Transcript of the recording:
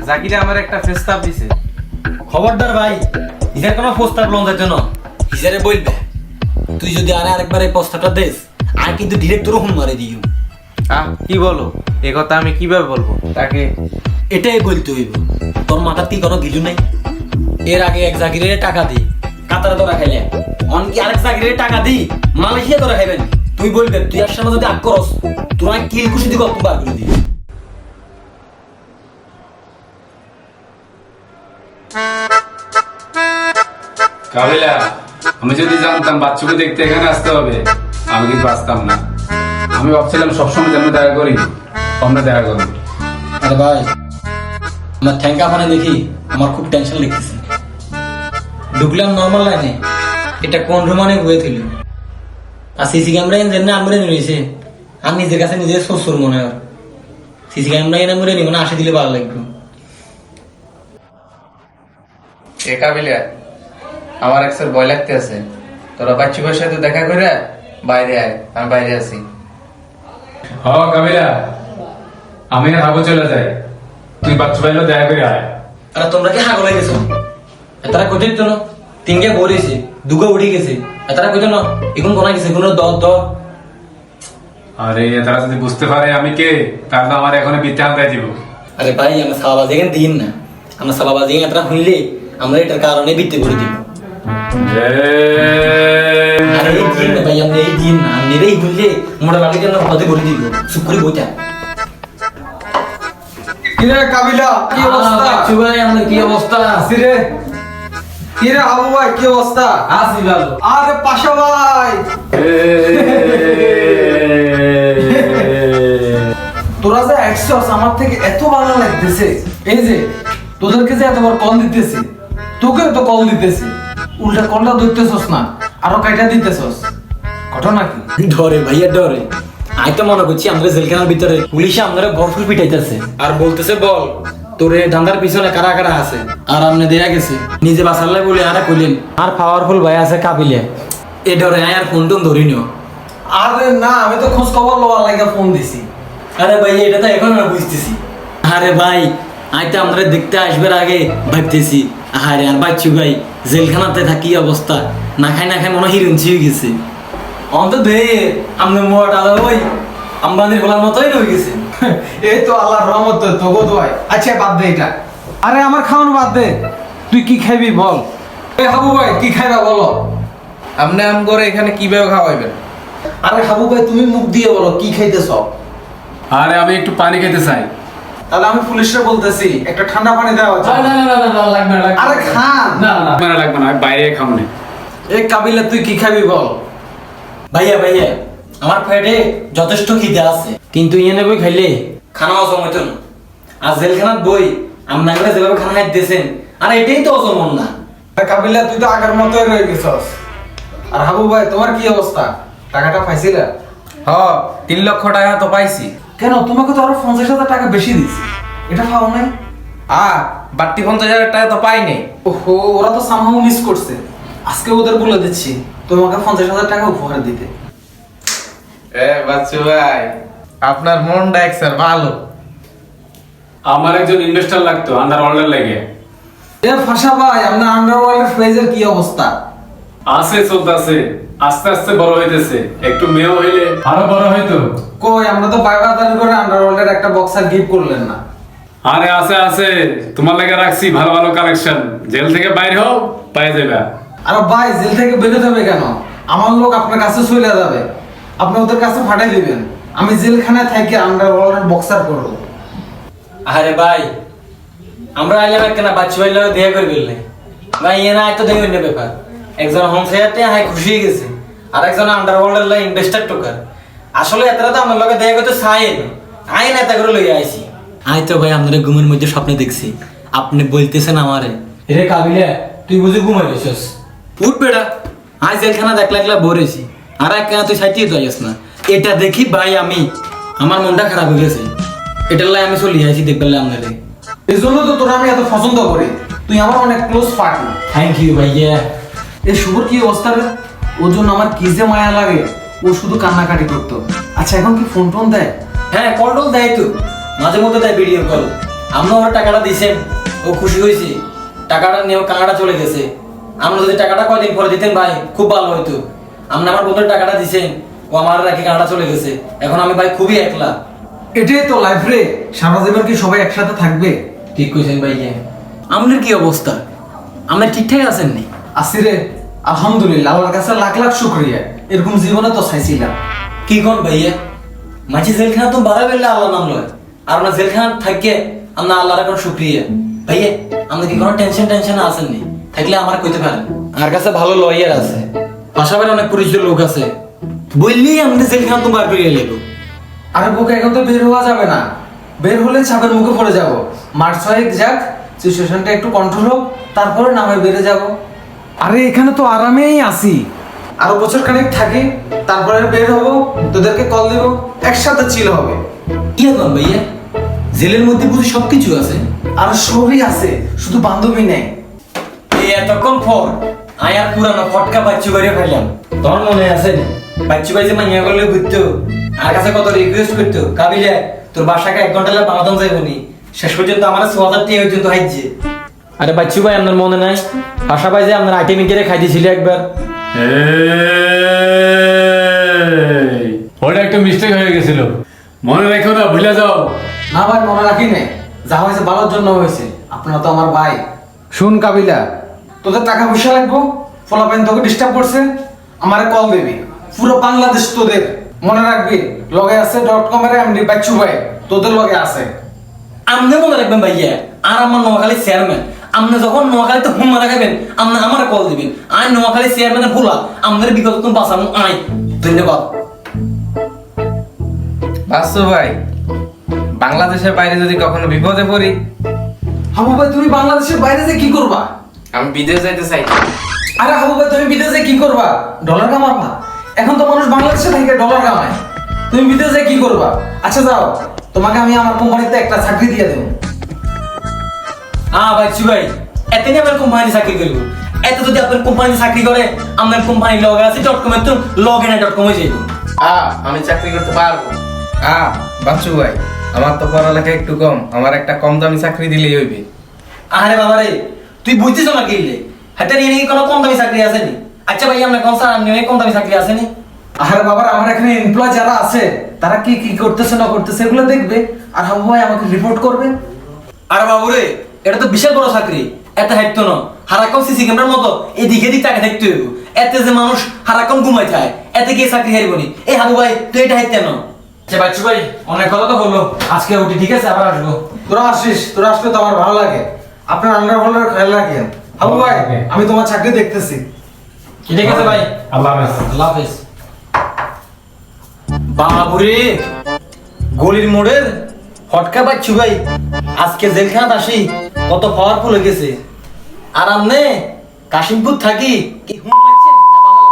জাকিরে আমার একটা প্রস্তাব দিছে। খবরদার ভাই, ইজার কোনো প্রস্তাব লন যাচ্ছে না। ইজারে বলবে তুই যদি আরেকবার এই প্রস্তাবটা দেস, আর কিন্তু ডিরেক্ট তোর হুন মারে দিও। কি বলো? এ কথা আমি কিভাবে বলবো তাকে? এটাই বলতে হইব, তোর মাথার কি কোনো গিলু নাই? এর আগে এক জাকিরে টাকা দি কাতারে তোরা খাইলে, অন কি আরেক জাকিরে টাকা দি মালয়েশিয়া তোরা খাইবেন? তুই বলবে তুই আর সামনে যদি আগ করস, তোরা কি খুশি দিকে অত বার করে দি। কাবিলা, আমি যদি জানতাম বাচ্চাকে দেখতে এখানে আসতে হবে, আমি কিন্তু আসতাম না। আমি ভাবছিলাম সবসময় যেন দেখা করি, আমরা দেখা করি। আরে ভাই, আমার ঠ্যাঙ্কা মানে দেখি আমার খুব টেনশন লাগতেছে। ঢুকলাম নর্মাল লাইনে, এটা কোন রুমানে বয়ে থইল, আর সিসি ক্যামেরা যেন আমরে নিয়েছে। আমি নিজের কাছে নিজের শ্বশুর মনে হয়। সিসি ক্যামেরা এনে মরে নিব না, আসে দিলে ভালো লাগবে। এ কাবিলা, আমার একসার ভয় লাগতে আছে। তোরা বাচ্চুকের সাথে দেখা করে বাইরে আয়, আমি বাইরে আছি। হ কাবিলা, আমি আর হাবো চলে যাই, তুই বাচ্চা পাইলে দেখা করে আয়। আর তোমরা কি হাগল হয়ে গেছো? তারা কোথায় তো তিনকে বলেছে, দুগা উঠে গেছে। তারা কোথায় না এখন কোনা গেছে, কোনো দর। আরে তারা যদি বুঝতে পারে আমি কে, তাহলে আমার এখন বিদ্যান্ত দিব। আরে ভাই, আমরা সাবাবাজি এখানে দিন না, আমরা সাবাবাজি এখানে হইলে আমরা এটার কারণে বৃত্তি করে দিব। আরে এই দিন না ভাই, আমরা এই দিন না, আপনারাই হইলে মোটা বাড়িতে আমরা হতে করে দিব। চুপ করে বইটা। কিরে কাবিলা, কি অবস্থা? ভাই, আমাদের কি অবস্থা? আসিরে কিরে আবু ভাই, কি অবস্থা? আসি ভালো। আরে পাশা ভাই, তোরা যে একশোস আমার থেকে এত ভালো লাগতেছে। এই যে তোদেরকে যে এতবার কল দিতেছি, তোকেও তো কল দিতেছি, উল্টা কলটা ধরতেছস না, আরো কাইটা দিতেছস। ঘটনা কি? ডরে ভাইয়া ডরে। আই তো মনে করছি আমাদের জেলখানার ভিতরে পুলিশে আমাদের গরফুল পিটাইতেছে আর বলতেছে বল তোরে ধান্দার পিছনে কারা কারা আছে। আর আপনি দেয়া গেছে নিজে বাসাল্লাই বলে আর কইলেন আর পাওয়ারফুল ভাই আছে কাবিলে। এ ডরে আয় আর ফোন টোন ধরিনিও। আরে না, আমি তো খোঁজ খবর লওয়ার লাগা ফোন দিছি। আরে ভাই, এটা তো এখন আমরা বুঝতেছি। আরে ভাই, আই তো আমরা দেখতে আসবার আগে ভাবতেছি আরে আর বাচ্চু ভাই জেলখানাতে থাকি অবস্থা, না খাই মনে হিরুঞ্চি হয়ে গেছে। অন্ত দে আমরা মোটা ওই আম্বানির গোলার মতোই রয়ে গেছে। এই তো আল্লাহর রহমত, তো গো দোয়াই। আচ্ছা বাদ দে এটা, আরে আমার খাওয়ানো বাদ দে, তুই কি খাইবি বল? এই হাবু ভাই, কি খাইবা বলো? আপনি আম করে এখানে কিভাবে খাওয়াইবেন? আরে হাবু ভাই, তুমি মুখ দিয়ে বলো কি খাইতেছ? আরে আমি একটু পানি খেতে চাই। তাহলে আমি পুলিশে বলতেছি একটা ঠান্ডা পানি দেওয়া আছে। না লাগবে না। আরে খান। না লাগবে না, আমি বাইরে খাবো না। এই কাবিলা, তুই কি খাবি বল? ভাইয়া আমার পেটে যথেষ্ট খিদে আছে, কিন্তু ইয়ে বই খাইলে খানা অজম হইতো না। আর জেলখানার বই আপনার যেভাবে খানা খাইতেছেন, আর এটাই তো অজমন না। কাবিলা, তুই তো আগের মতোই রয়ে গেছস। আর হাবু ভাই, তোমার কি অবস্থা? টাকাটা পাইছিলা? 3 লক্ষ টাকা তো পাইছি। কেন, তোমাকে তো আরো 50,000 টাকা বেশি দিছি, এটা পাও নাই? বাড়তি 50,000 টাকা তো পাই নাই। ওহো, ওরা তো সামহাও মিস করছে। আজকে ওদের বলে দিচ্ছি তোমাকে 50,000 টাকা উপহার দিতে। বাচ্চু ভাই, আপনার মনটা একসার ভালো। আমার একজন ইনভেস্টর লাগতো আন্ডারওয়ার্ল্ডের লেগে। ফাঁসা ভাই, আপনার আন্ডারওয়ার্ল্ডের প্রাইজের কি অবস্থা? আছে চলতেছে, আস্তে আস্তে বড় হইতেছে, একটু মেয়েও হইলে আরো বড় হইতো। কই, আমরা তো বায়োডাটা করে আন্ডারওয়ার্ল্ডের একটা বক্সার গিফট করলেন না। আরে আছে তোমার লাগে রাখছি ভালো ভালো কালেকশন, জেল থেকে বাইরে হও পাই যাবে। আরে ভাই, জেল থেকে বেরোতে হবে কেন? আমার লোক আপনার কাছে চলে যাবে, আপনি ওদের কাছে পাঠিয়ে দিবেন। আমি জেলখানায় থেকে আন্ডারওয়ার্ল্ডের বক্সার করব। আরে ভাই, আমরা আইলাম কেন বাচ্চু ভাই লোক দেখা করে ফেললে ভাই, এরা আয় তো দেখবেন না ব্যাপার। একজন হোম সাইয়ারতে হাই খুশি হয়ে গেছে, আর একজন আন্ডারওয়ার্ল্ডের লাই ইনভেস্টার টোকার। আসলে এতটা তো আমার লগে দেখা করতে চাই না, আই না তা করে লইয়া আইছি। আই তো ভাই আপনাদের ঘুমের মধ্যে স্বপ্নে দেখছি, আপনি বলতেছেন আমারে রে কাবিলা তুই বুঝি ঘুমাই গেছিস? উঠ বেটা, আজ জেলখানা দেখলা বরেছি, আর এক কেন তুই সাইটিয়ে তো আইস না। এটা দেখি ভাই আমার মনটা খারাপ হয়ে গেছে, এটার লাই আমি চলে আইছি দেখবেন আপনারে। এই জন্য তো তোরা আমি এত পছন্দ করি, তুই আমার অনেক ক্লোজ পার্টনার। থ্যাংক ইউ ভাইয়া। এই শুভর কি অবস্থা রে? ওর জন্য আমার কি যে মায়া লাগে, ও শুধু কান্নাকাটি করতো। আচ্ছা এখন কি ফোন টোন দেয়? হ্যাঁ, কল টল দেয় তো, মাঝে মধ্যে তাই ভিডিও কল। আমরা ওর টাকাটা দিছেন, ও খুশি হয়েছে, টাকাটা নিয়ে ও কানাডা চলে গেছে। আমরা যদি টাকাটা কয়দিন পরে দিতেন ভাই খুব ভালো হইতো। আপনি আমার বন্ধুর টাকাটা দিছেন, ও আমার রাখি কানাডা চলে গেছে। এখন আমি ভাই খুবই একলা। এটাই তো লাইফ রে, সারা জীবন কি সবাই একসাথে থাকবে? ঠিক কইছেন ভাই। আপনার কি অবস্থা? আপনি ঠিকঠাক আছেন নি? আসিরে আলহামদুলিল্লাহ, আল্লাহর কাছে লাখ লাখ শুকরিয়া। এরকম জীবনে তো চাইছিলাম। কি কোন ভাইয়া, মাঝে জেলখানা তো বাড়া বেরলে আল্লাহ নাম লয়, আর আমরা জেলখানা থাকিয়ে আমরা আল্লাহর এখন শুক্রিয়া। ভাইয়া আমরা কি কোনো টেনশন আসেননি? থাকলে আমার কইতে পারেন, আমার কাছে ভালো লয়ার আছে, পাশাপাশি অনেক পরিচিত লোক আছে, বললেই আমাদের জেলখানা তো বার করে লেগো। আরে বুকে এখন তো বের হওয়া যাবে না, বের হলে চাপের মুখে পড়ে যাব। মার্চ 6 যাক, সিচুয়েশনটা একটু কন্ট্রোল হোক, তারপরে নামে বেড়ে যাব। আরে এখানে তো আরামেই আছি, আরো বছর খানিক থাকি, তারপরে বের হবো, তোদেরকে কল দেবো, একসাথে চিল হবে। কি এখন ভাইয়া, জেলের মধ্যে বুঝি সবকিছু আছে? আর সবই আছে, শুধু বান্ধবী নেই। এই এতক্ষণ পর আয়ার পুরানো ফটকা বাচ্চু করে ফেললাম। তোর মনে আছে বাচ্চু ভাই যে মাইয়া করলে ঘুরতো, আর কাছে কত রিকোয়েস্ট করতো, কাবিলে তোর বাসাকে 1 ঘন্টা লাগে বাঁধন যাইবনি, শেষ পর্যন্ত আমার 6000 টাকা পর্যন্ত হাইছে। আরে বাচ্চু ভাই আপনার মনে নাই বাসা ভাই যে আপনার আইটেম কেড়ে খাই দিয়েছিল একবার? ওটা একটা মিস্টেক হয়ে গেছিল, মনে রেখো না, ভুলে যাও। না ভাই, মনে রাখি নে, যা হয়েছে ভালোর জন্য হয়েছে। আপনারা তো আমার ভাই। শুন কাবিলা, তোদের টাকা পয়সা লাগবো, ফলাফাইন তোকে ডিস্টার্ব করছে, আমারে কল দিবি। পুরো বাংলাদেশ তোদের, মনে রাখবি। লগে আছে .com এর এমডি বাচ্চু ভাই, তোদের লগে আছে। আপনি মনে রাখবেন ভাইয়া, আর আমার নোয়াখালী চেয়ারম্যান, আপনি যখন নোয়াখালীতে হুম মারা খাবেন আপনি আমার কল দিবেন। আর নোয়াখালী চেয়ারম্যানের ভুলা আমাদের বিগত তুমি বাঁচানো আই। ধন্যবাদ। বাসু ভাই, বাংলাদেশের বাইরে যদি কখনো বিপদে পড়ি, হাবু ভাই তুমি বাংলাদেশের বাইরে যে কি করবা? আমি বিদেশ যাইতে চাই। আরে হাবু ভাই তুমি বিদেশে কি করবা? ডলার কামাবা? এখন তো মানুষ বাংলাদেশে থেকে ডলার কামায়, তুমি বিদেশে কি করবা? আচ্ছা যাও, তোমাকে আমি আমার কোম্পানিতে একটা চাকরি দিয়ে দেবো। বাচ্চু ভাই, এতে নিয়ে আপনার কোম্পানি চাকরি করবো। এতে যদি আপনার কোম্পানি চাকরি করে আপনার কোম্পানি লগ আছে .com এর, তো লগ ইন .com এ যাইব। আমি চাকরি করতে পারবো। বাচ্চু ভাই, আমার তো পড়ালেখা একটু কম, আমার একটা কম দামি চাকরি দিলেই হইবে। আরে বাবা রে, তুই বুঝছিস না কি রে? হাতে নিয়ে নাকি কোনো কম দামি চাকরি আসেনি? আচ্ছা ভাই আপনার কোন স্যার নিয়ে কম দামি চাকরি আসেনি? আরে বাবার, আমার এখানে এমপ্লয় যারা আছে তারা কি কি করতেছে না করতেছে এগুলো দেখবে, আর হাবু ভাই আমাকে রিপোর্ট করবে। আরে বাবু রে, এটা তো বিশাল বড় চাকরি। এতে হাইতো না, হারাকম সিসি ক্যামেরার মতো এদিকে দিক তাকে দেখতে হইব। এতে যে মানুষ হারাকম ঘুমাই থাকে, এতে কি চাকরি হারিবনি? এই হাবু ভাই তুই এটা হাইতে না। আচ্ছা বাচ্চু ভাই, অনেক কথা তো বললো, আজকে উঠি, ঠিক আছে? আবার আসবো। তোরা আসিস, তোরা আসলে তো আমার ভালো লাগে। আপনার আন্ডার হোল্ডার খেয়াল রাখেন। হাবু ভাই, আমি তোমার চাকরি দেখতেছি। ঠিক আছে ভাই, আল্লাহ হাফেজ। আল্লাহ হাফেজ। বাবুরে, গলির মোড়ের ফটকা বাচ্চু ভাই আজকে জেলখানাত আসি কত পাওয়ারফুল হয়ে গেছে। আর আমনে কাশিমপুর থাকি কি হুম মারছেন না বাংলা?